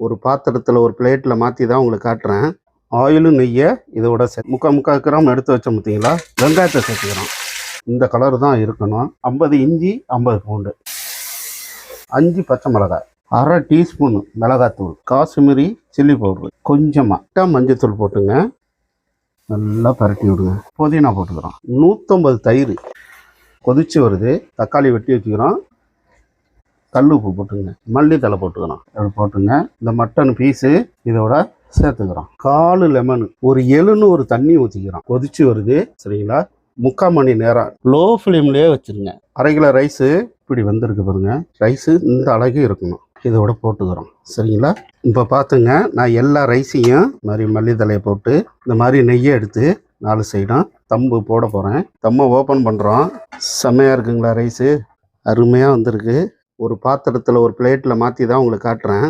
ஒரு பாத்திரத்தில் ஒரு பிளேட்டில் மாற்றி தான் உங்களுக்கு காட்டுறேன். ஆயிலும் நெய்யை இதோட முக்கால் கிராம் எடுத்து வச்சோம் பார்த்தீங்களா, வெங்காயத்தை சேர்த்துக்கிறோம். இந்த கலர் தான் இருக்கணும். 50 இஞ்சி, 50 பூண்டு, 5 பச்சை மிளகாய், அரை டீஸ்பூன் மிளகாத்தூள், காஷ்மீரி சில்லி பவுடர், கொஞ்சமாக மஞ்சத்தூள் போட்டுங்க. நல்லா பரட்டி விடுங்க. புதினா போட்டுக்கிறோம். 150 தயிர். கொதிச்சு வருது. தக்காளி வெட்டி வச்சுக்கிறோம். கல் உப்பு போட்டுங்க. மல்லித்தலை போட்டுக்கிறோம். அப்படி போட்டுங்க. இந்த மட்டன் பீஸு இதோட சேர்த்துக்கிறோம். 1/4 லெமன், ஒரு 700 தண்ணி ஊற்றிக்கிறோம். கொதிச்சு வருது சரிங்களா. 3/4 மணி நேரம் லோ ஃப்ளேம்லேயே வச்சுருங்க. 1/2 கிலோ ரைஸு இப்படி வந்திருக்கு பாருங்க. ரைஸு இந்த அழகு இருக்கணும். இதோட போட்டுக்கிறோம் சரிங்களா. இப்போ பார்த்துங்க, நான் எல்லா ரைஸையும் இந்த மாதிரி மல்லித்தலையை போட்டு இந்த மாதிரி நெய்யை எடுத்து 4 சைடும் தம்பு போட போகிறேன். தம்மை ஓப்பன் பண்ணுறோம். செம்மையாக இருக்குங்களா ரைஸு? அருமையாக வந்திருக்கு. ஒரு பாத்திரத்தில் ஒரு பிளேட்டில் மாற்றி தான் உங்களுக்கு காட்டுறேன்.